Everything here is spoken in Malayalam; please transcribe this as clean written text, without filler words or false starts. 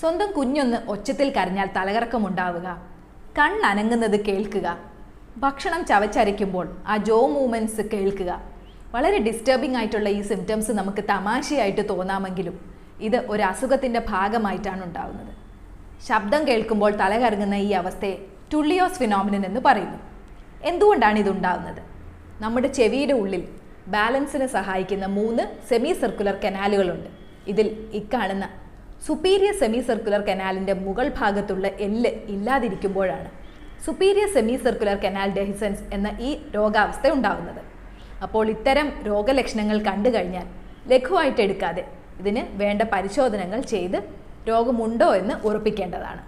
സ്വന്തം കുഞ്ഞൊന്ന് ഒച്ചത്തിൽ കരഞ്ഞാൽ തലകറക്കമുണ്ടാവുക, കണ്ണനങ്ങുന്നത് കേൾക്കുക, ഭക്ഷണം ചവച്ചരയ്ക്കുമ്പോൾ ആ ജോ മൂവ്മെൻറ്റ്സ് കേൾക്കുക. വളരെ ഡിസ്റ്റർബിംഗ് ആയിട്ടുള്ള ഈ സിംറ്റംസ് നമുക്ക് തമാശയായിട്ട് തോന്നാമെങ്കിലും ഇത് ഒരു അസുഖത്തിൻ്റെ ഭാഗമായിട്ടാണ് ഉണ്ടാകുന്നത്. ശബ്ദം കേൾക്കുമ്പോൾ തലകറങ്ങുന്ന ഈ അവസ്ഥയെ ടുള്ളിയോസ് ഫിനോമിനൻ എന്ന് പറയുന്നു. എന്തുകൊണ്ടാണ് ഇതുണ്ടാകുന്നത്? നമ്മുടെ ചെവിയുടെ ഉള്ളിൽ ബാലൻസിന് സഹായിക്കുന്ന 3 സെമി സർക്കുലർ കനാലുകളുണ്ട്. ഇതിൽ ഇക്കാണുന്ന സുപ്പീരിയർ സെമി സർക്കുലർ കനാലിൻ്റെ മുകൾ ഭാഗത്തുള്ള എല്ല് ഇല്ലാതിരിക്കുമ്പോഴാണ് superior semi circular canal dehiscence എന്ന ഈ രോഗാവസ്ഥ ഉണ്ടാകുന്നത്. അപ്പോൾ ഇത്തരം രോഗലക്ഷണങ്ങൾ കണ്ടു കഴിഞ്ഞാൽ ലഘുവായിട്ട് എടുക്കാതെ ഇതിന് വേണ്ട പരിശോധനകൾ ചെയ്ത് രോഗമുണ്ടോ എന്ന് ഉറപ്പിക്കേണ്ടതാണ്.